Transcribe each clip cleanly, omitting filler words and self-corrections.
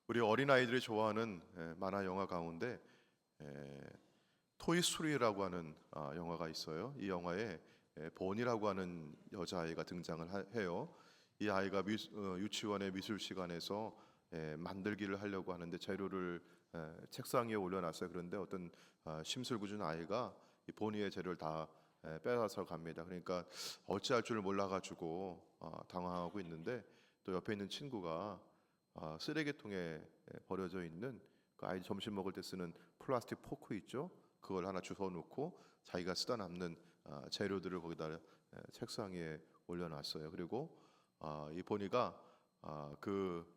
우리 어린아이들이 좋아하는 만화 영화 가운데 에, 토이스토리라고 하는 영화가 있어요. 이 영화에 본이라고 하는 여자아이가 등장을 해요. 이 아이가 유치원의 미술 시간에서 만들기를 하려고 하는데 재료를 책상 위에 올려놨어요. 그런데 어떤 심술궂은 아이가 이 본이의 재료를 다 빼앗아서 갑니다. 그러니까 어찌할 줄 몰라가지고 당황하고 있는데 또 옆에 있는 친구가 쓰레기통에 버려져 있는 그 아이 점심 먹을 때 쓰는 플라스틱 포크 있죠? 그걸 하나 주워 놓고 자기가 쓰다 남는 재료들을 거기다 책상 위에 올려놨어요. 그리고 이 보니가 그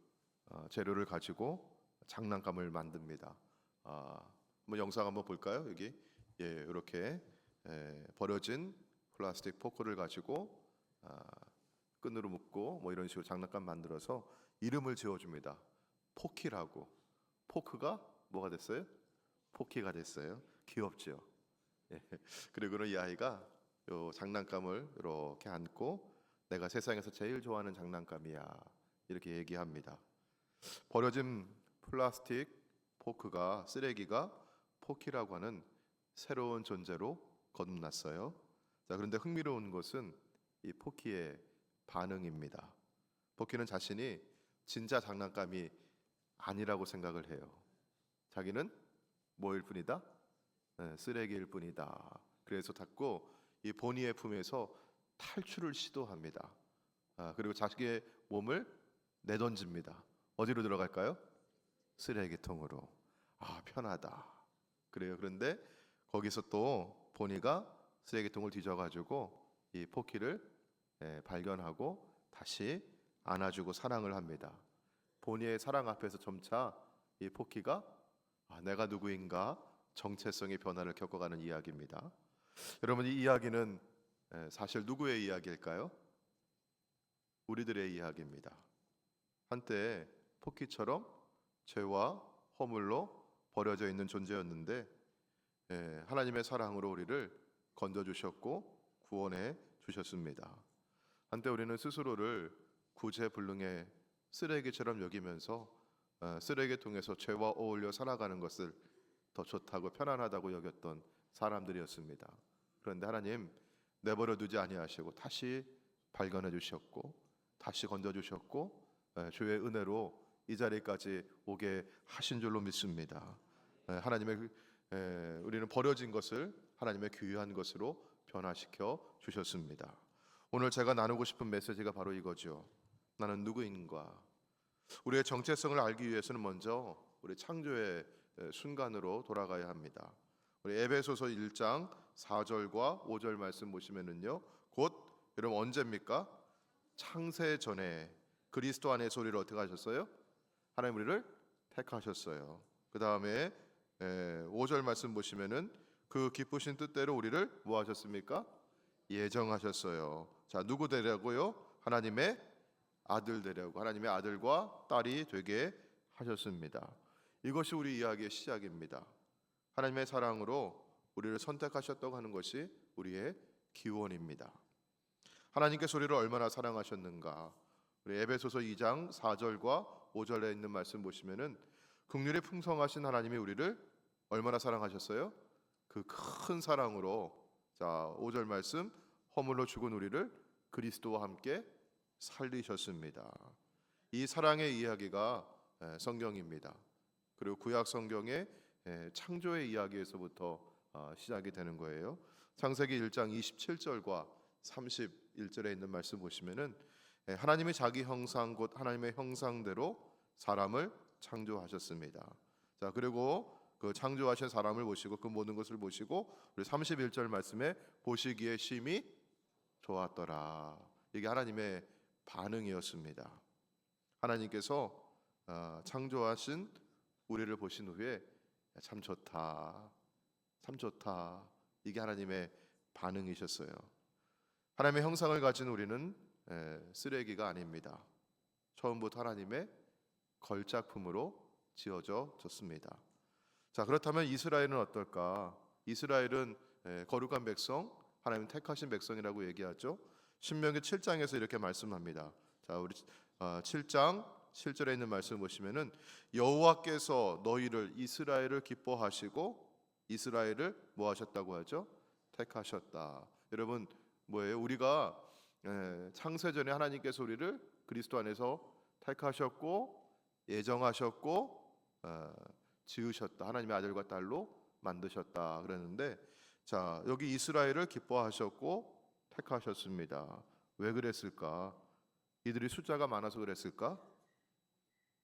재료를 가지고 장난감을 만듭니다. 한번 영상 한번 볼까요? 여기 이렇게 버려진 플라스틱 포크를 가지고 끈으로 묶고 뭐 이런 식으로 장난감 만들어서 이름을 지어줍니다. 포키라고. 포크가 뭐가 됐어요? 포키가 됐어요. 귀엽죠? 예. 그리고는 이 아이가 요 장난감을 이렇게 안고 내가 세상에서 제일 좋아하는 장난감이야 이렇게 얘기합니다. 버려진 플라스틱 포크가 쓰레기가 포키라고 하는 새로운 존재로 거듭났어요. 자, 그런데 흥미로운 것은 이 포키의 반응입니다. 포키는 자신이 진짜 장난감이 아니라고 생각을 해요. 자기는 뭐일 뿐이다? 쓰레기일 뿐이다. 그래서 자꾸 이 보니의 품에서 탈출을 시도합니다. 그리고 자기의 몸을 내던집니다. 어디로 들어갈까요? 쓰레기통으로. 편하다. 그래요. 그런데 거기서 또 보니가 쓰레기통을 뒤져가지고 이 포키를 발견하고 다시 안아주고 사랑을 합니다. 보니의 사랑 앞에서 점차 이 포키가 내가 누구인가 정체성의 변화를 겪어가는 이야기입니다. 여러분, 이 이야기는 사실 누구의 이야기일까요? 우리들의 이야기입니다. 한때 포키처럼 죄와 허물로 버려져 있는 존재였는데 하나님의 사랑으로 우리를 건져주셨고 구원해 주셨습니다. 한때 우리는 스스로를 구제불능의 쓰레기처럼 여기면서 쓰레기통에서 죄와 어울려 살아가는 것을 더 좋다고 편안하다고 여겼던 사람들이었습니다. 그런데 하나님 내버려 두지 아니하시고 다시 발견해 주셨고 다시 건져 주셨고 주의 은혜로 이 자리까지 오게 하신 줄로 믿습니다. 하나님의 우리는 버려진 것을 하나님의 귀한 것으로 변화시켜 주셨습니다. 오늘 제가 나누고 싶은 메시지가 바로 이거죠. 나는 누구인가? 우리의 정체성을 알기 위해서는 먼저 우리 창조의 순간으로 돌아가야 합니다. 우리 에베소서 1장 4절과 5절 말씀 보시면은요. 곧 여러분 언제입니까? 창세 전에 그리스도 안에서 우리를 어떻게 하셨어요? 하나님 우리를 택하셨어요. 그 다음에 5절 말씀 보시면은 그 기쁘신 뜻대로 우리를 뭐 하셨습니까? 예정하셨어요. 자, 누구 되려고요? 하나님의 아들 되려고, 하나님의 아들과 딸이 되게 하셨습니다. 이것이 우리 이야기의 시작입니다. 하나님의 사랑으로 우리를 선택하셨다고 하는 것이 우리의 기원입니다. 하나님께서 우리를 얼마나 사랑하셨는가? 우리 에베소서 2장 4절과 5절에 있는 말씀 보시면은 긍휼이 풍성하신 하나님이 우리를 얼마나 사랑하셨어요? 그 큰 사랑으로, 자 5절 말씀, 허물로 죽은 우리를 그리스도와 함께 살리셨습니다. 이 사랑의 이야기가 성경입니다. 그리고 구약 성경의 창조의 이야기에서부터 시작이 되는 거예요. 창세기 1장 27절과 31절에 있는 말씀 보시면은 하나님이 자기 형상 곧 하나님의 형상대로 사람을 창조하셨습니다. 자, 그리고 그 창조하신 사람을 보시고 그 모든 것을 보시고 우리 31절 말씀에 보시기에 심히 좋았더라. 이게 하나님의 반응이었습니다. 하나님께서 창조하신 우리를 보신 후에 참 좋다, 참 좋다. 이게 하나님의 반응이셨어요. 하나님의 형상을 가진 우리는 쓰레기가 아닙니다. 처음부터 하나님의 걸작품으로 지어져 졌습니다. 자, 그렇다면 이스라엘은 어떨까? 이스라엘은 거룩한 백성, 하나님 택하신 백성이라고 얘기하죠. 신명기 7장에서 이렇게 말씀합니다. 자, 우리 7장 7절에 있는 말씀 보시면은 여호와께서 너희를 이스라엘을 기뻐하시고 이스라엘을 뭐 하셨다고 하죠? 택하셨다. 여러분 뭐예요? 우리가 창세전에 하나님께서 우리를 그리스도 안에서 택하셨고 예정하셨고 지으셨다. 하나님의 아들과 딸로 만드셨다 그랬는데, 자 여기 이스라엘을 기뻐하셨고 택하셨습니다. 왜 그랬을까? 이들이 숫자가 많아서 그랬을까?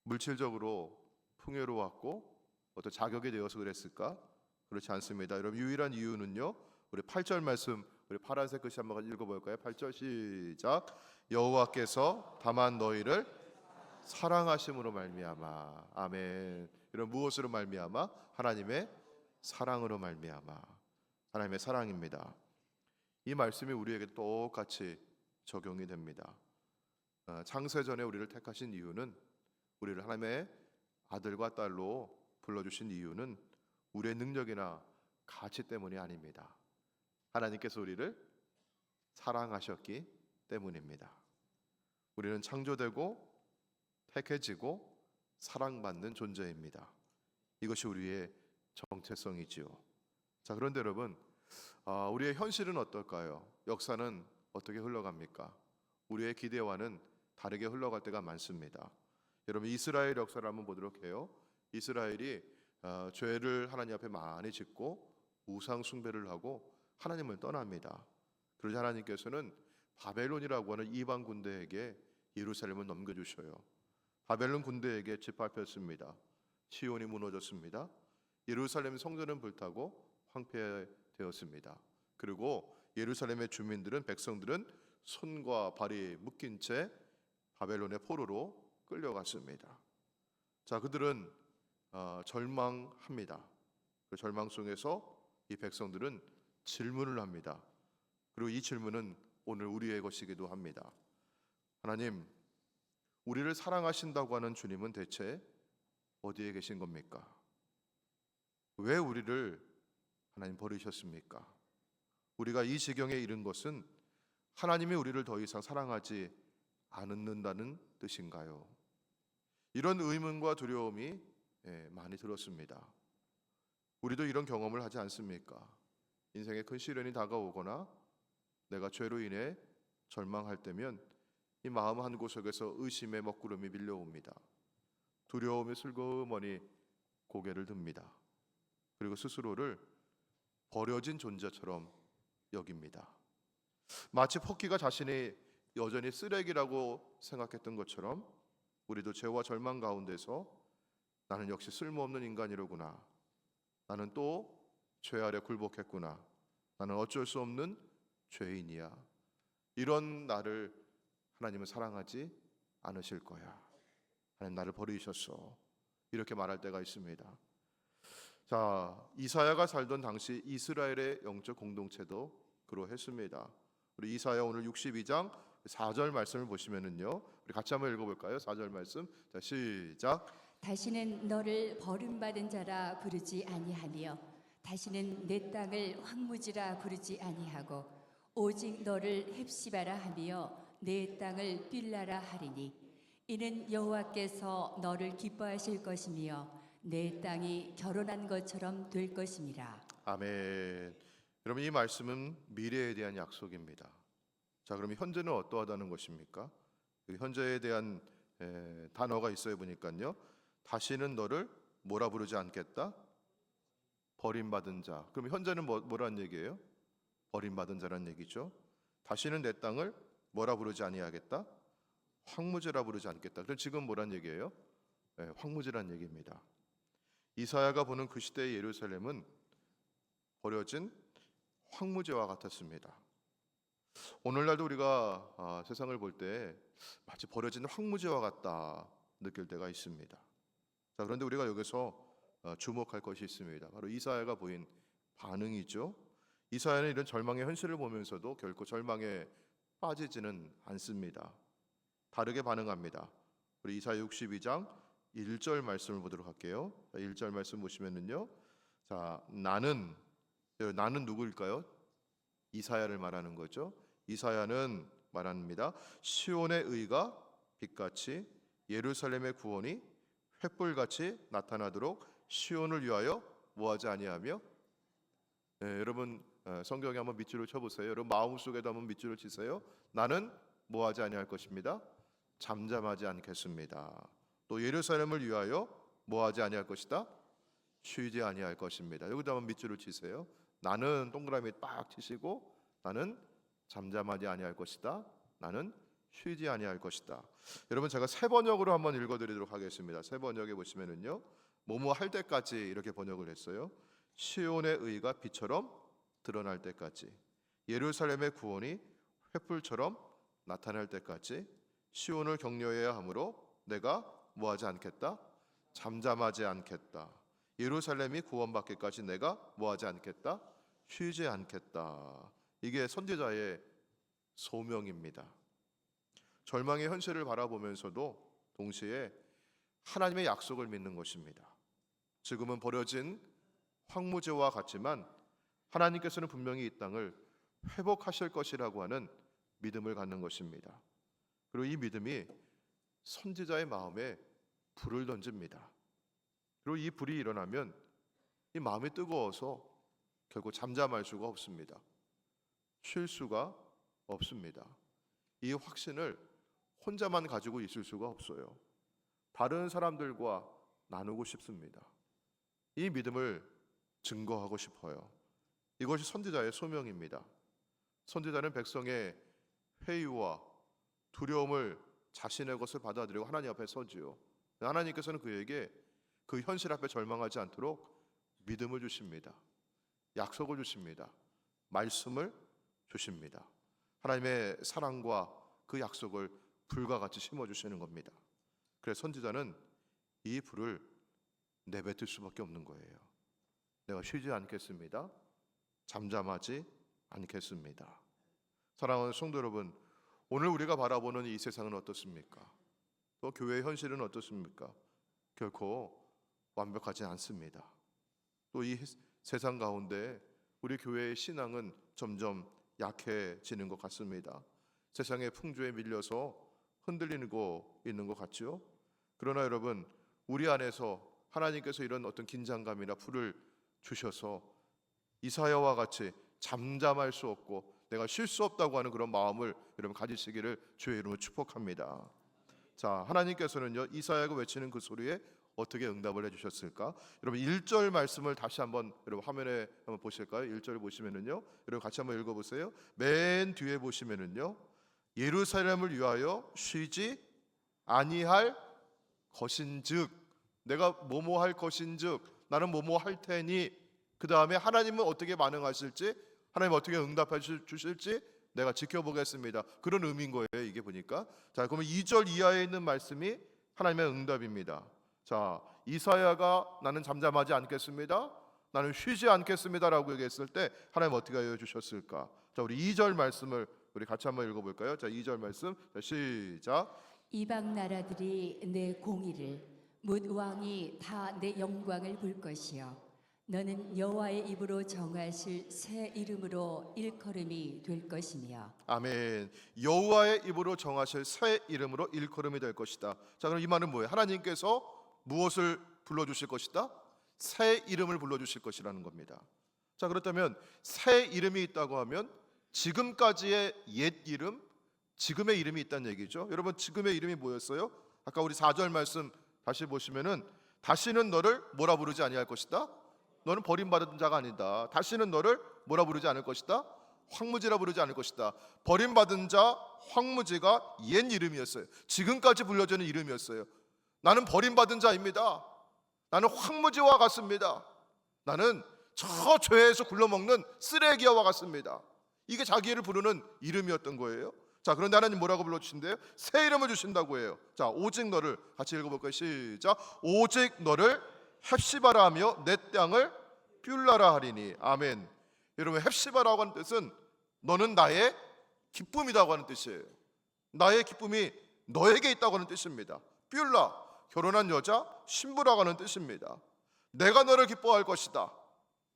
물질적으로 풍요로웠고 어떤 자격이 되어서 그랬을까? 그렇지 않습니다. 여러분 유일한 이유는요, 우리 8절 말씀, 우리 파란색 글씨 한번 읽어볼까요? 8절 시작. 여호와께서 다만 너희를 사랑하심으로 말미암아. 아멘. 이런 무엇으로 말미암아? 하나님의 사랑으로 말미암아. 하나님의 사랑입니다. 이 말씀이 우리에게 똑같이 적용이 됩니다. 창세전에 우리를 택하신 이유는, 우리를 하나님의 아들과 딸로 불러주신 이유는 우리의 능력이나 가치 때문이 아닙니다. 하나님께서 우리를 사랑하셨기 때문입니다. 우리는 창조되고 택해지고 사랑받는 존재입니다. 이것이 우리의 정체성이지요. 자, 그런데 여러분, 우리의 현실은 어떨까요? 역사는 어떻게 흘러갑니까? 우리의 기대와는 다르게 흘러갈 때가 많습니다. 여러분 이스라엘 역사를 한번 보도록 해요. 이스라엘이 죄를 하나님 앞에 많이 짓고 우상 숭배를 하고 하나님을 떠납니다. 그러자 하나님께서는 바벨론이라고 하는 이방 군대에게 예루살렘을 넘겨주셔요. 바벨론 군대에게 짓밟혔습니다. 시온이 무너졌습니다. 예루살렘 성전은 불타고 황폐되었습니다. 그리고 예루살렘의 주민들은, 백성들은 손과 발이 묶인 채 바벨론의 포로로 끌려갔습니다. 자, 그들은 절망합니다. 그 절망 속에서 이 백성들은 질문을 합니다. 그리고 이 질문은 오늘 우리의 것이기도 합니다. 하나님, 우리를 사랑하신다고 하는 주님은 대체 어디에 계신 겁니까? 왜 우리를 하나님 버리셨습니까? 우리가 이 지경에 이른 것은 하나님이 우리를 더 이상 사랑하지 않는다는 뜻인가요? 이런 의문과 두려움이 많이 들었습니다. 우리도 이런 경험을 하지 않습니까? 인생에 큰 시련이 다가오거나 내가 죄로 인해 절망할 때면 이 마음 한 구석에서 의심의 먹구름이 밀려옵니다. 두려움이 슬그머니 고개를 듭니다. 그리고 스스로를 버려진 존재처럼 여깁니다. 마치 포키가 자신이 여전히 쓰레기라고 생각했던 것처럼 우리도 죄와 절망 가운데서 나는 역시 쓸모없는 인간이로구나, 나는 또 죄 아래 굴복했구나, 나는 어쩔 수 없는 죄인이야, 이런 나를 하나님은 사랑하지 않으실 거야, 하나님 나를 버리셨어, 이렇게 말할 때가 있습니다. 자, 이사야가 살던 당시 이스라엘의 영적 공동체도 그러했습니다. 우리 이사야 오늘 62장 4절 말씀을 보시면은요, 우리 같이 한번 읽어볼까요? 4절 말씀. 자, 시작. 다시는 너를 버림받은 자라 부르지 아니하며 다시는 내 땅을 황무지라 부르지 아니하고 오직 너를 헵시바라 하며 내 땅을 빌라라 하리니 이는 여호와께서 너를 기뻐하실 것이며 내 땅이 결혼한 것처럼 될 것임이라. 아멘. 여러분 이 말씀은 미래에 대한 약속입니다. 자, 그럼 현재는 어떠하다는 것입니까? 현재에 대한 단어가 있어요. 보니까요, 다시는 너를 뭐라 부르지 않겠다? 버림받은 자. 그럼 현재는 뭐라는 얘기예요? 버림받은 자라는 얘기죠. 다시는 내 땅을 뭐라 부르지 아니하겠다? 황무지라 부르지 않겠다. 그럼 지금 뭐란 얘기예요? 황무지란 얘기입니다. 이사야가 보는 그 시대의 예루살렘은 버려진 황무지와 같았습니다. 오늘날도 우리가 세상을 볼 때 마치 버려진 황무지와 같다 느낄 때가 있습니다. 자, 그런데 우리가 여기서 주목할 것이 있습니다. 바로 이사야가 보인 반응이죠. 이사야는 이런 절망의 현실을 보면서도 결코 절망에 빠지지는 않습니다. 다르게 반응합니다. 우리 이사야 62장 1절 말씀을 보도록 할게요. 1절 말씀 보시면은요, 자, 나는 누구일까요? 이사야를 말하는 거죠. 이사야는 말합니다. 시온의 의가 빛같이 예루살렘의 구원이 횃불같이 나타나도록 시온을 위하여 뭐하지 아니하며. 여러분 성경에 한번 밑줄을 쳐보세요. 여러분 마음속에도 한번 밑줄을 치세요. 나는 뭐하지 아니할 것입니다. 잠잠하지 않겠습니다. 또 예루살렘을 위하여 뭐하지 아니할 것이다. 쉬지 아니할 것입니다. 여기도 한번 밑줄을 치세요. 나는 동그라미 딱 치시고 나는 잠잠하지 아니할 것이다. 나는 쉬지 아니할 것이다. 여러분 제가 세 번역으로 한번 읽어드리도록 하겠습니다. 세 번역에 보시면은요, 뭐뭐 할 때까지 이렇게 번역을 했어요. 시온의 의가 빛처럼 드러날 때까지, 예루살렘의 구원이 횃불처럼 나타날 때까지 시온을 격려해야 하므로 내가 뭐하지 않겠다? 잠잠하지 않겠다. 예루살렘이 구원받기까지 내가 뭐하지 않겠다? 쉬지 않겠다. 이게 선지자의 소명입니다. 절망의 현실을 바라보면서도 동시에 하나님의 약속을 믿는 것입니다. 지금은 버려진 황무지와 같지만 하나님께서는 분명히 이 땅을 회복하실 것이라고 하는 믿음을 갖는 것입니다. 그리고 이 믿음이 선지자의 마음에 불을 던집니다. 그리고 이 불이 일어나면 이 마음이 뜨거워서 결국 잠잠할 수가 없습니다. 쉴 수가 없습니다. 이 확신을 혼자만 가지고 있을 수가 없어요. 다른 사람들과 나누고 싶습니다. 이 믿음을 증거하고 싶어요. 이것이 선지자의 소명입니다. 선지자는 백성의 회의와 두려움을 자신의 것을 받아들이고 하나님 앞에 서지요. 하나님께서는 그에게 그 현실 앞에 절망하지 않도록 믿음을 주십니다. 약속을 주십니다. 말씀을 주십니다. 하나님의 사랑과 그 약속을 불과 같이 심어주시는 겁니다. 그래서 선지자는 이 불을 내뱉을 수밖에 없는 거예요. 내가 쉬지 않겠습니다. 잠잠하지 않겠습니다. 사랑하는 성도 여러분, 오늘 우리가 바라보는 이 세상은 어떻습니까? 또 교회의 현실은 어떻습니까? 결코 완벽하지 않습니다. 또 이 세상 가운데 우리 교회의 신앙은 점점 약해지는 것 같습니다. 세상의 풍조에 밀려서 흔들리고 있는 것 같죠? 그러나 여러분, 우리 안에서 하나님께서 이런 어떤 긴장감이나 불을 주셔서 이사야와 같이 잠잠할 수 없고 내가 쉴 수 없다고 하는 그런 마음을 여러분 가지시기를 주의 이름으로 축복합니다. 자, 하나님께서는요, 이사야가 외치는 그 소리에 어떻게 응답을 해주셨을까? 여러분 1절 말씀을 다시 한번 여러분 화면에 한번 보실까요? 1절 보시면은요, 여러분 같이 한번 읽어보세요. 맨 뒤에 보시면은요, 예루살렘을 위하여 쉬지 아니할 것인즉, 내가 뭐뭐 할 것인즉, 나는 뭐뭐 할 테니, 그 다음에 하나님은 어떻게 반응하실지, 하나님 어떻게 응답해 주실지 내가 지켜보겠습니다. 그런 의미인 거예요. 이게 보니까. 자, 그러면 2절 이하에 있는 말씀이 하나님의 응답입니다. 자, 이사야가 나는 잠잠하지 않겠습니다, 나는 쉬지 않겠습니다라고 얘기했을 때 하나님 어떻게 하여 주셨을까? 자, 우리 2절 말씀을 우리 같이 한번 읽어볼까요? 자, 2절 말씀. 자, 시작. 이방 나라들이 내 공의를, 뭇 왕이 다 내 영광을 볼 것이요 너는 여호와의 입으로 정하실 새 이름으로 일컬음이 될 것이며. 아멘. 여호와의 입으로 정하실 새 이름으로 일컬음이 될 것이다. 자, 그럼 이 말은 뭐예요? 하나님께서 무엇을 불러주실 것이다? 새 이름을 불러주실 것이라는 겁니다. 자, 그렇다면 새 이름이 있다고 하면 지금까지의 옛 이름, 지금의 이름이 있다는 얘기죠. 여러분, 지금의 이름이 뭐였어요? 아까 우리 4절 말씀 다시 보시면은 다시는 너를 뭐라 부르지 아니할 것이다. 너는 버림받은 자가 아니다. 다시는 너를 뭐라 부르지 않을 것이다. 황무지라 부르지 않을 것이다. 버림받은 자 황무지가 옛 이름이었어요. 지금까지 불려지는 이름이었어요. 나는 버림받은 자입니다. 나는 황무지와 같습니다. 나는 저 죄에서 굴러먹는 쓰레기와 같습니다. 이게 자기를 부르는 이름이었던 거예요. 자, 그런데 하나님 뭐라고 불러주신대요? 새 이름을 주신다고 해요. 자, 오직 너를 같이 읽어볼까요? 시작. 오직 너를 헵시바라 하며 내 땅을 뷸라라 하리니. 아멘. 여러분, 헵시바라고 하는 뜻은 너는 나의 기쁨이라고 하는 뜻이에요. 나의 기쁨이 너에게 있다고 하는 뜻입니다. 뷸라, 결혼한 여자, 신부라고 하는 뜻입니다. 내가 너를 기뻐할 것이다.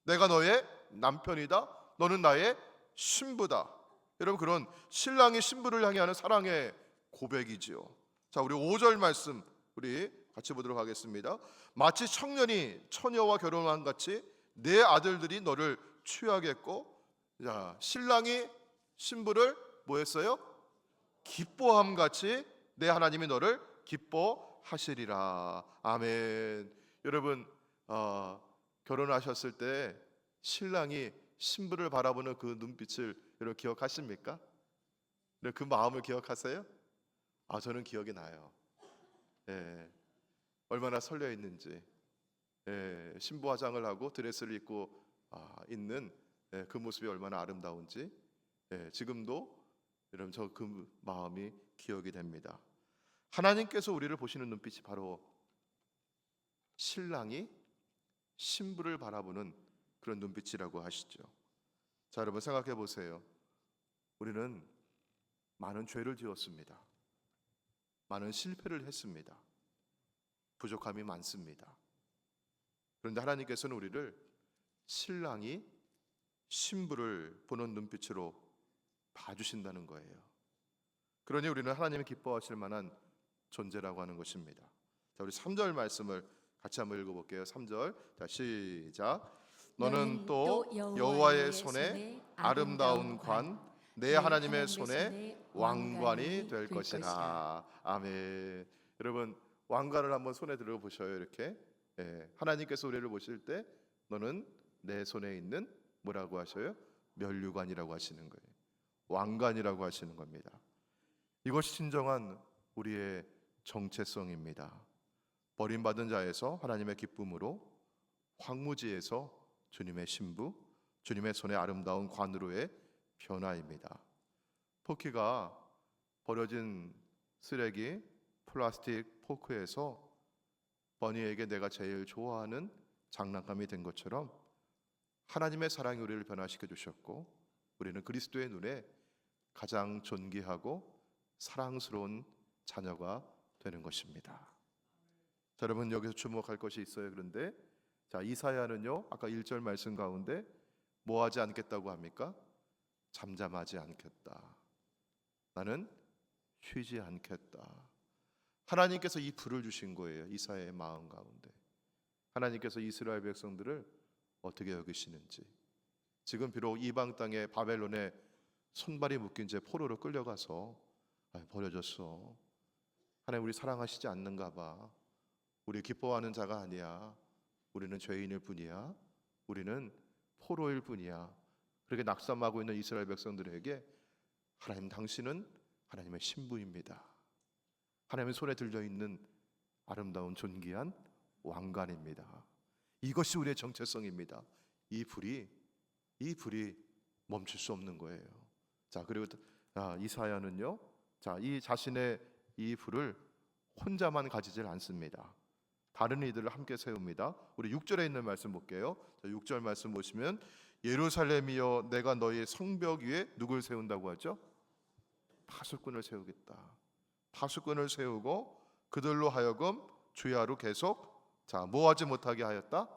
내가 너의 남편이다. 너는 나의 신부다. 여러분, 그런 신랑이 신부를 향해 하는 사랑의 고백이지요. 자, 우리 5절 말씀 우리 같이 보도록 하겠습니다. 마치 청년이 처녀와 결혼한 같이 내 아들들이 너를 취하겠고, 자, 신랑이 신부를 뭐 했어요? 기뻐함 같이 내 하나님이 너를 기뻐하시리라. 아멘. 여러분, 결혼하셨을 때 신랑이 신부를 바라보는 그 눈빛을 여러분 기억하십니까? 그 마음을 기억하세요? 저는 기억이 나요. 예, 얼마나 설레 있는지. 예, 신부 화장을 하고 드레스를 입고 있는 그 모습이 얼마나 아름다운지. 예, 지금도 여러분 저 그 마음이 기억이 됩니다. 하나님께서 우리를 보시는 눈빛이 바로 신랑이 신부를 바라보는 그런 눈빛이라고 하시죠. 자, 여러분 생각해 보세요. 우리는 많은 죄를 지었습니다. 많은 실패를 했습니다. 부족함이 많습니다. 그런데 하나님께서는 우리를 신랑이 신부를 보는 눈빛으로 봐주신다는 거예요. 그러니 우리는 하나님이 기뻐하실 만한 존재라고 하는 것입니다. 자, 우리 3절 말씀을 같이 한번 읽어볼게요. 3절, 자, 시작. 너는 또 여호와의 손에 아름다운 관, 내 하나님의 손에 왕관이 될 것이라. 아멘. 여러분, 왕관을 한번 손에 들어보셔요. 이렇게. 예, 하나님께서 우리를 보실 때 너는 내 손에 있는 뭐라고 하셔요? 면류관이라고 하시는 거예요. 왕관이라고 하시는 겁니다. 이것이 진정한 우리의 정체성입니다. 버림받은 자에서 하나님의 기쁨으로, 황무지에서 주님의 신부, 주님의 손에 아름다운 관으로의 변화입니다. 포키가 버려진 쓰레기 플라스틱 포크에서 버니에게 내가 제일 좋아하는 장난감이 된 것처럼 하나님의 사랑이 우리를 변화시켜 주셨고, 우리는 그리스도의 눈에 가장 존귀하고 사랑스러운 자녀가 되는 것입니다. 자, 여러분 여기서 주목할 것이 있어요. 그런데 자, 이사야는요, 아까 1절 말씀 가운데 뭐 하지 않겠다고 합니까? 잠잠하지 않겠다. 나는 쉬지 않겠다. 하나님께서 이 불을 주신 거예요. 이사야의 마음 가운데. 하나님께서 이스라엘 백성들을 어떻게 여기시는지. 지금 비록 이방 땅에 바벨론에 손발이 묶인 채 포로로 끌려가서 버려졌어. 하나님 우리 사랑하시지 않는가 봐. 우리 기뻐하는 자가 아니야. 우리는 죄인일 뿐이야. 우리는 포로일 뿐이야. 그렇게 낙담하고 있는 이스라엘 백성들에게 하나님, 당신은 하나님의 신부입니다. 하나님의 손에 들려있는 아름다운 존귀한 왕관입니다. 이것이 우리의 정체성입니다. 이 불이 멈출 수 없는 거예요. 자, 그리고 이사야는요, 자, 이 자신의 이 불을 혼자만 가지질 않습니다. 다른 이들을 함께 세웁니다. 우리 6절에 있는 말씀 볼게요. 자, 6절 말씀 보시면 예루살렘이여 내가 너의 성벽 위에 누굴 세운다고 하죠? 파수꾼을 세우겠다. 파수꾼을 세우고 그들로 하여금 주야로 계속 뭐하지 못하게 하였다?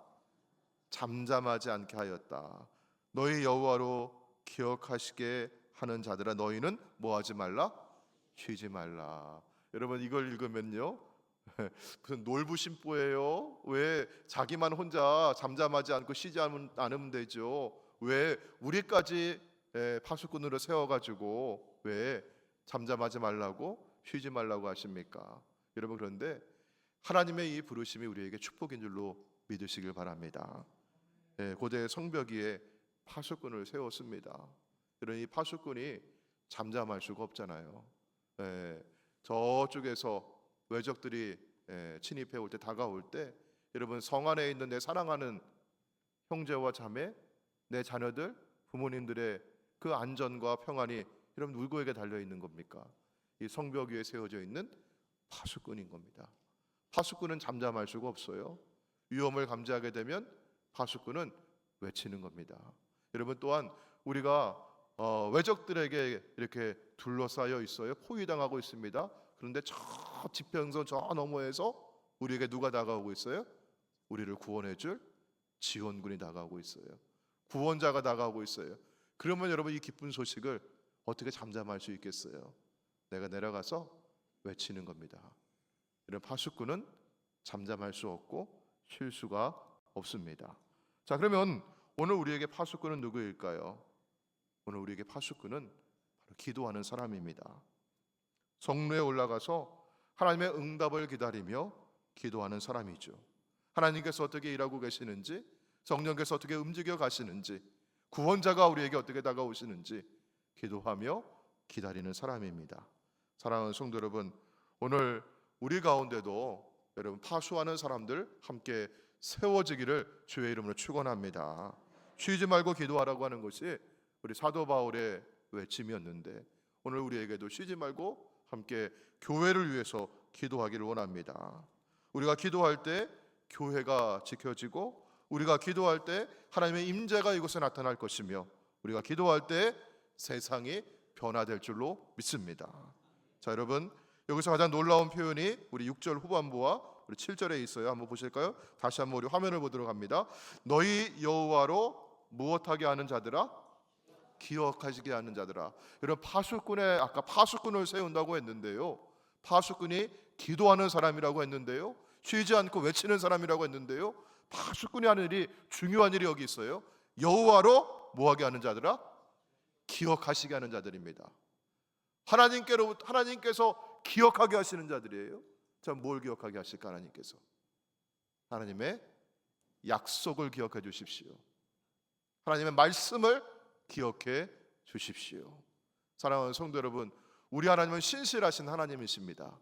잠잠하지 않게 하였다. 너희 여호와로 기억하시게 하는 자들아 너희는 뭐하지 말라? 쉬지 말라. 여러분 이걸 읽으면요 무슨 놀부심보예요? 왜 자기만 혼자 잠잠하지 않고 쉬지 않으면 되죠? 왜 우리까지 파수꾼으로 세워가지고 왜 잠잠하지 말라고 쉬지 말라고 하십니까? 여러분, 그런데 하나님의 이 부르심이 우리에게 축복인 줄로 믿으시길 바랍니다. 고대 성벽 위에 파수꾼을 세웠습니다. 그러니 파수꾼이 잠잠할 수가 없잖아요. 저쪽에서 외적들이 침입해 올 때, 다가올 때, 여러분 성 안에 있는 내 사랑하는 형제와 자매, 내 자녀들, 부모님들의 그 안전과 평안이 여러분 누구에게 달려 있는 겁니까? 이 성벽 위에 세워져 있는 파수꾼인 겁니다. 파수꾼은 잠잠할 수가 없어요. 위험을 감지하게 되면 파수꾼은 외치는 겁니다. 여러분 또한 우리가 외적들에게 이렇게 둘러싸여 있어요. 포위당하고 있습니다. 그런데 저 지평선 저 너머에서 우리에게 누가 다가오고 있어요? 우리를 구원해줄 지원군이 다가오고 있어요. 구원자가 다가오고 있어요. 그러면 여러분 이 기쁜 소식을 어떻게 잠잠할 수 있겠어요? 내가 내려가서 외치는 겁니다. 이런 파수꾼은 잠잠할 수 없고 쉴 수가 없습니다. 자, 그러면 오늘 우리에게 파수꾼은 누구일까요? 오늘 우리에게 파수꾼은 바로 기도하는 사람입니다. 성루에 올라가서 하나님의 응답을 기다리며 기도하는 사람이죠. 하나님께서 어떻게 일하고 계시는지, 성령께서 어떻게 움직여 가시는지, 구원자가 우리에게 어떻게 다가오시는지 기도하며 기다리는 사람입니다. 사랑하는 성도 여러분, 오늘 우리 가운데도 여러분 파수하는 사람들 함께 세워지기를 주의 이름으로 축원합니다. 쉬지 말고 기도하라고 하는 것이 우리 사도 바울의 외침이었는데, 오늘 우리에게도 쉬지 말고 함께 교회를 위해서 기도하기를 원합니다. 우리가 기도할 때 교회가 지켜지고, 우리가 기도할 때 하나님의 임재가 이곳에 나타날 것이며, 우리가 기도할 때 세상이 변화될 줄로 믿습니다. 자, 여러분, 여기서 가장 놀라운 표현이 우리 6절 후반부와 우리 7절에 있어요. 한번 보실까요? 다시 한번 우리 화면을 보도록 합니다. 너희 여호와로 무엇하게 하는 자들아? 기억하시게 하는 자들아. 여러분, 파수꾼의 아까 파수꾼을 세운다고 했는데요, 파수꾼이 기도하는 사람이라고 했는데요, 쉬지 않고 외치는 사람이라고 했는데요, 파수꾼이 하는 일이 중요한 일이 여기 있어요. 여호와로 뭐하게 하는 자들아? 기억하시게 하는 자들입니다. 하나님께서 기억하게 하시는 자들이에요. 자, 뭘 기억하게 하실까? 하나님께서 하나님의 약속을 기억해 주십시오. 하나님의 말씀을 기억해 주십시오. 사랑하는 성도 여러분, 우리 하나님은 신실하신 하나님이십니다.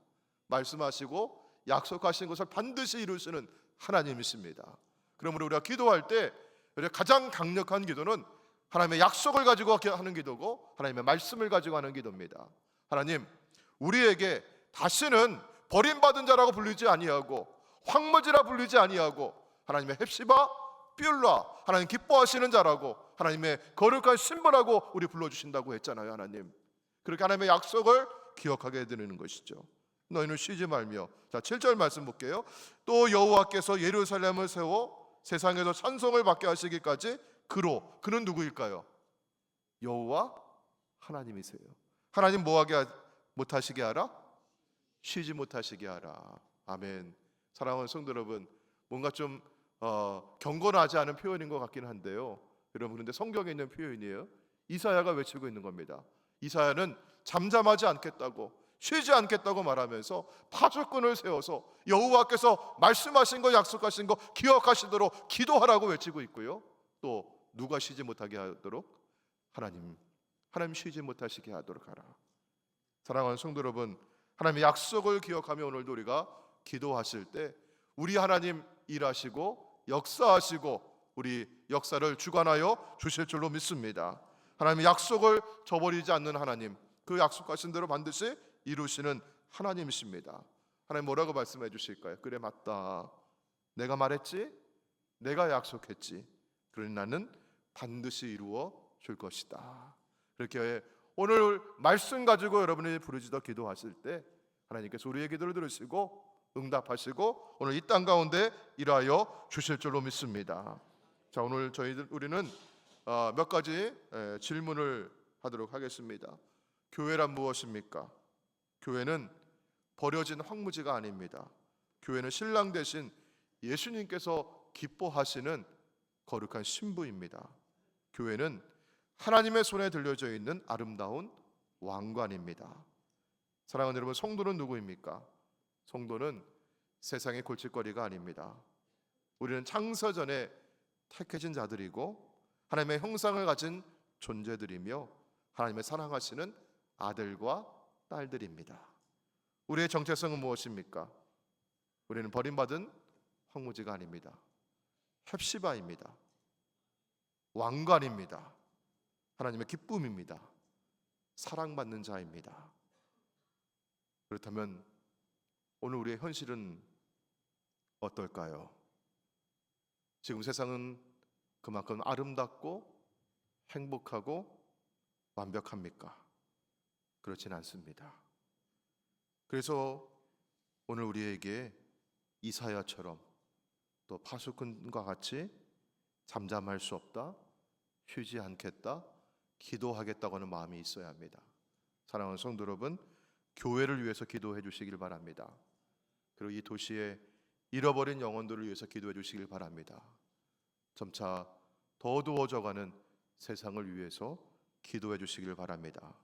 말씀하시고 약속하신 것을 반드시 이루시는 하나님이십니다. 그러므로 우리가 기도할 때 가장 강력한 기도는 하나님의 약속을 가지고 하는 기도고, 하나님의 말씀을 가지고 하는 기도입니다. 하나님, 우리에게 다시는 버림받은 자라고 부르지 아니하고 황무지라 부르지 아니하고 하나님의 헵시바 뷸라, 하나님 기뻐하시는 자라고, 하나님의 거룩한 신부라고 우리 불러주신다고 했잖아요. 하나님, 그렇게 하나님의 약속을 기억하게 해드리는 것이죠. 너희는 쉬지 말며. 자, 7절 말씀 볼게요. 또 여호와께서 예루살렘을 세워 세상에서 찬송을 받게 하시기까지 그는 누구일까요? 여호와 하나님이세요. 하나님 뭐하게 못하시게 하라? 쉬지 못하시게 하라. 아멘. 사랑하는 성도 여러분, 뭔가 좀 경건하지 않은 표현인 것 같긴 한데요, 여러분, 그런데 성경에 있는 표현이에요. 이사야가 외치고 있는 겁니다. 이사야는 잠잠하지 않겠다고, 쉬지 않겠다고 말하면서 파수꾼을 세워서 여호와께서 말씀하신 거, 약속하신 거 기억하시도록 기도하라고 외치고 있고요, 또 누가 쉬지 못하게 하도록? 하나님 쉬지 못하시게 하도록 하라. 사랑하는 성도 여러분, 하나님의 약속을 기억하며 오늘도 우리가 기도하실 때 우리 하나님 일하시고 역사하시고 우리 역사를 주관하여 주실 줄로 믿습니다. 하나님의 약속을 저버리지 않는 하나님, 그 약속하신 대로 반드시 이루시는 하나님이십니다. 하나님 뭐라고 말씀해 주실까요? 그래, 맞다, 내가 말했지, 내가 약속했지, 그러니 나는 반드시 이루어 줄 것이다. 그렇게 오늘 말씀 가지고 여러분이 부르짖어 기도하실 때 하나님께서 우리의 기도를 들으시고 응답하시고 오늘 이 땅 가운데 일하여 주실 줄로 믿습니다. 자, 오늘 우리는 몇 가지 질문을 하도록 하겠습니다. 교회란 무엇입니까? 교회는 버려진 황무지가 아닙니다. 교회는 신랑 대신 예수님께서 기뻐하시는 거룩한 신부입니다. 교회는 하나님의 손에 들려져 있는 아름다운 왕관입니다. 사랑하는 여러분, 성도는 누구입니까? 성도는 세상의 골칫거리가 아닙니다. 우리는 창세전에 택해진 자들이고 하나님의 형상을 가진 존재들이며 하나님의 사랑하시는 아들과 딸들입니다. 우리의 정체성은 무엇입니까? 우리는 버림받은 황무지가 아닙니다. 헵시바입니다. 왕관입니다. 하나님의 기쁨입니다. 사랑받는 자입니다. 그렇다면 오늘 우리의 현실은 어떨까요? 지금 세상은 그만큼 아름답고 행복하고 완벽합니까? 그렇진 않습니다. 그래서 오늘 우리에게 이사야처럼 또 파수꾼과 같이 잠잠할 수 없다, 쉬지 않겠다, 기도하겠다고 하는 마음이 있어야 합니다. 사랑하는 성도 여러분, 교회를 위해서 기도해 주시길 바랍니다. 그리고 이 도시의 잃어버린 영혼들을 위해서 기도해 주시길 바랍니다. 점차 더 어두워져가는 세상을 위해서 기도해 주시길 바랍니다.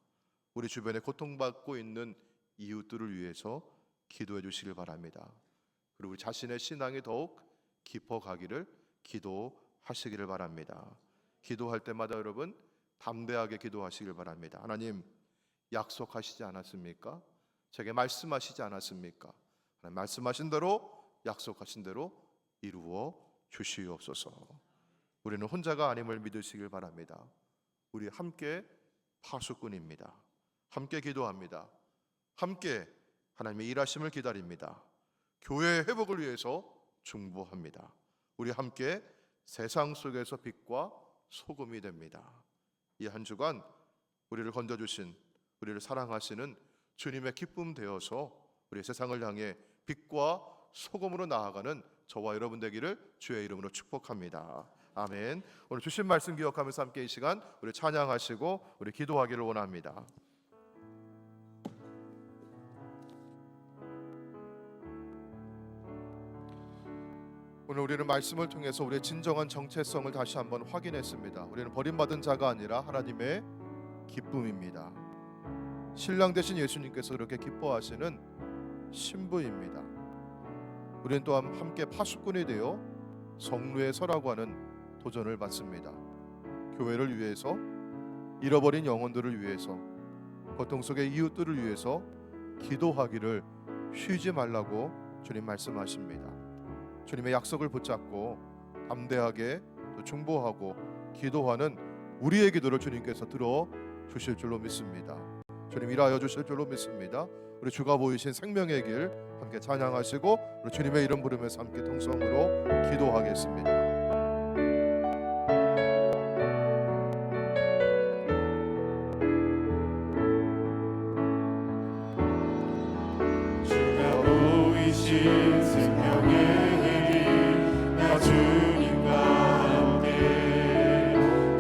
우리 주변에 고통받고 있는 이웃들을 위해서 기도해 주시길 바랍니다. 그리고 우리 자신의 신앙이 더욱 깊어가기를 기도하시기를 바랍니다. 기도할 때마다 여러분 담대하게 기도하시길 바랍니다. 하나님, 약속하시지 않았습니까? 제게 말씀하시지 않았습니까? 하나님, 말씀하신 대로, 약속하신 대로 이루어 주시옵소서. 우리는 혼자가 아님을 믿으시길 바랍니다. 우리 함께 파수꾼입니다. 함께 기도합니다. 함께 하나님의 일하심을 기다립니다. 교회의 회복을 위해서 중보합니다. 우리 함께 세상 속에서 빛과 소금이 됩니다. 이 한 주간 우리를 건져주신, 우리를 사랑하시는 주님의 기쁨 되어서 우리 세상을 향해 빛과 소금으로 나아가는 저와 여러분 되기를 주의 이름으로 축복합니다. 아멘. 오늘 주신 말씀 기억하면서 함께 이 시간 우리 찬양하시고 우리 기도하기를 원합니다. 오늘 우리는 말씀을 통해서 우리의 진정한 정체성을 다시 한번 확인했습니다. 우리는 버림받은 자가 아니라 하나님의 기쁨입니다. 신랑 되신 예수님께서 그렇게 기뻐하시는 신부입니다. 우리는 또한 함께 파수꾼이 되어 성루에 서라고 하는 도전을 받습니다. 교회를 위해서, 잃어버린 영혼들을 위해서, 고통 속의 이웃들을 위해서 기도하기를 쉬지 말라고 주님 말씀하십니다. 주님의 약속을 붙잡고 담대하게 또 중보하고 기도하는 우리의 기도를 주님께서 들어 주실 줄로 믿습니다. 주님 일하여 주실 줄로 믿습니다. 우리 주가 보이신 생명의 길 함께 찬양하시고 우리 주님의 이름 부르면서 함께 통성으로 기도하겠습니다. 주가 보이신 생명의 주님과 함께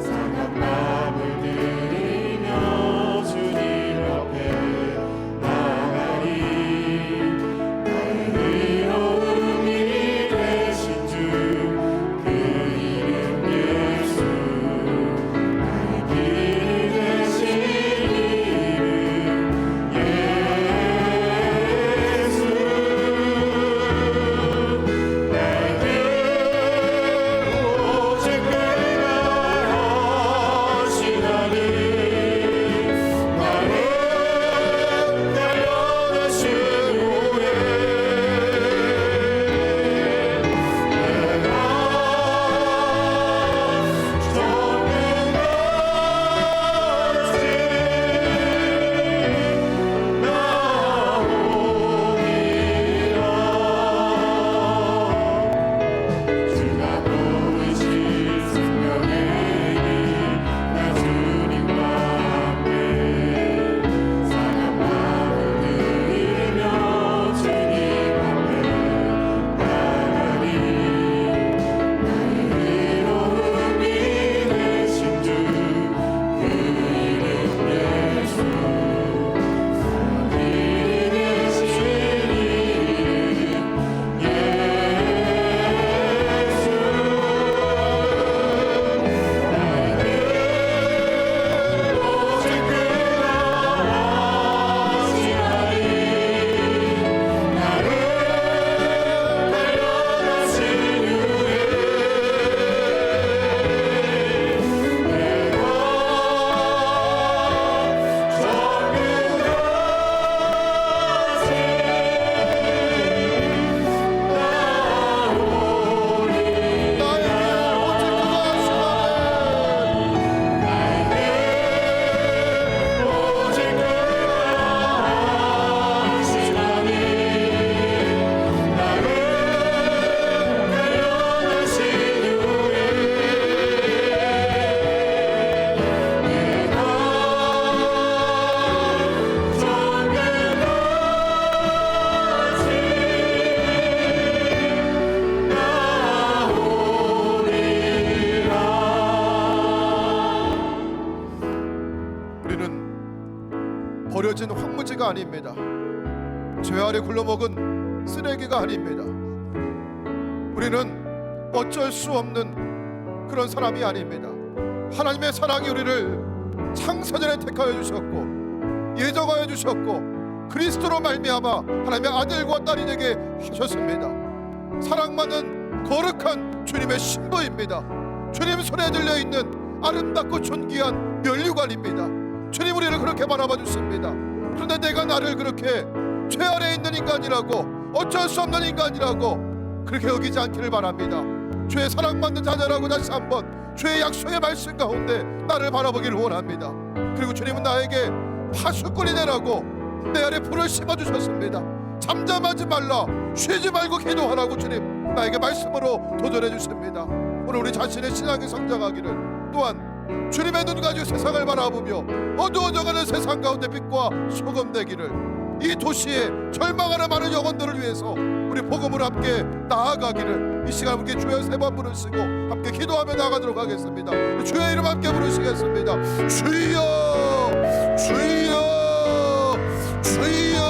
상한 마음을 들이며 주님 앞에 나가리. 나의 의로움이 되신 주 그 이름 예수, 나의 길이 되신 이름 예수. 자가 아닙니다. 죄 아래 굴러먹은 쓰레기가 아닙니다. 우리는 어쩔 수 없는 그런 사람이 아닙니다. 하나님의 사랑이 우리를 창세전에 택하여 주셨고 예정하여 주셨고 그리스도로 말미암아 하나님의 아들과 딸이 되게 하셨습니다. 사랑받는 거룩한 주님의 신부입니다. 주님 손에 들려있는 아름답고 존귀한 면류관입니다. 주님 우리를 그렇게 바라봐 주십니다. 그런데 내가 나를 그렇게 죄 아래 있는 인간이라고, 어쩔 수 없는 인간이라고 그렇게 여기지 않기를 바랍니다. 주의 사랑받는 자녀라고 다시 한번 주의 약속의 말씀 가운데 나를 바라보기를 원합니다. 그리고 주님은 나에게 파수꾼이 되라고 내 안에 불을 심어주셨습니다. 잠잠하지 말라, 쉬지 말고 기도하라고 주님 나에게 말씀으로 도전해 주십니다. 오늘 우리 자신의 신앙이 성장하기를, 또한 주님의 눈 가지고 세상을 바라보며 어두워져가는 세상 가운데 빛과 소금 되기를, 이 도시에 절망하는 많은 영혼들을 위해서 우리 복음으로 함께 나아가기를, 이 시간 함께 주여 세 번 부르시고 함께 기도하며 나가도록 하겠습니다. 주의 이름 함께 부르시겠습니다. 주여 주여 주여.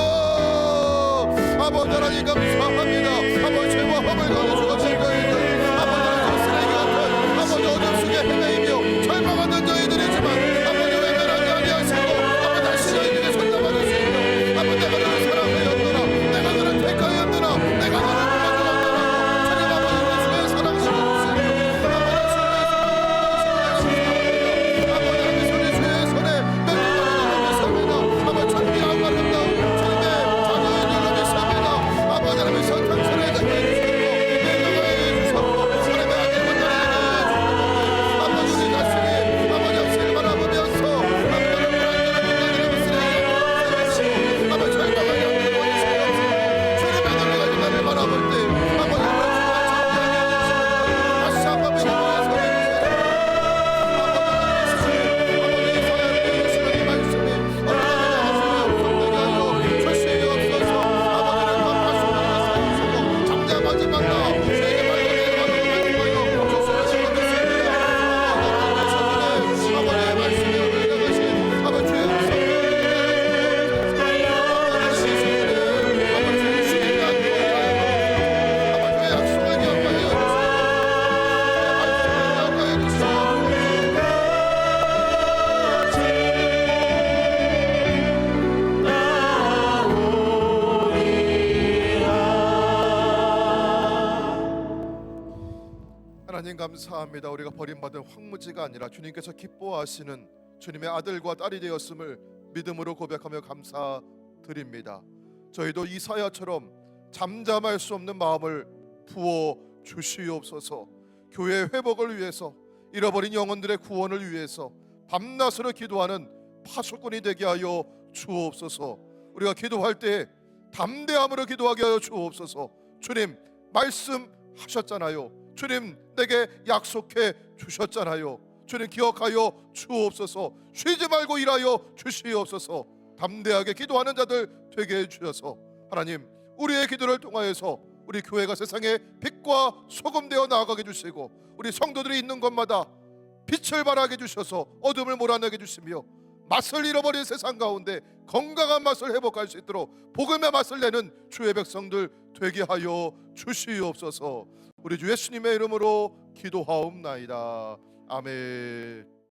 아버지 하나님 감사합니다. 아버지 죄와 허물 가져주고 즐거이들, 아버지 쓰레기 같은 아버지 어둠 속에 헤매이며 절망하는 저희들이지만 아버지 외면하지 아니하시고 아버지 다시 저희들의 손 잡아주시고 아버지 내가 너를 사랑하였노라, 내가 너를 택하였노라, 내가 너를 불러주었노라. 주님 아버지 주의 사랑 심어주시고 아버지 손에 주의 손에 맹렬하게 넘겼습니다. 아버지 천비하고 아름다운 주님의 자녀의 믿습니다. 아버지 하나님의 성탄절에 대해 주시고 내려가게 해주셨고 하나님의 아들과 딸에게 아버지 우리 자신이 아버지 역시를 바라보면서 아버지를 불안전한 인간이라고 쓰레기 아버지 절망하게 하는 원수가 없으니 주님의 눈을 가지고 나를 바라볼 때 아버지 다시 한번 믿음으로 서게 하나님 감사합니다. 우리가 버림받은 황무지가 아니라 주님께서 기뻐하시는 주님의 아들과 딸이 되었음을 믿음으로 고백하며 감사드립니다. 저희도 이사야처럼 잠잠할 수 없는 마음을 부어 주시옵소서. 교회의 회복을 위해서, 잃어버린 영혼들의 구원을 위해서 밤낮으로 기도하는 파수꾼이 되게 하여 주옵소서. 우리가 기도할 때 담대함으로 기도하게 하여 주옵소서. 주님 말씀하셨잖아요. 주님 내게 약속해 주셨잖아요. 주님 기억하여 주옵소서. 쉬지 말고 일하여 주시옵소서. 담대하게 기도하는 자들 되게 해주셔서 하나님 우리의 기도를 통하여서 우리 교회가 세상에 빛과 소금 되어 나아가게 주시고 우리 성도들이 있는 곳마다 빛을 발하게 주셔서 어둠을 몰아내게 주시며 맛을 잃어버린 세상 가운데 건강한 맛을 회복할 수 있도록 복음의 맛을 내는 주의 백성들 되게 하여 주시옵소서. 우리 주 예수님의 이름으로 기도하옵나이다. 아멘.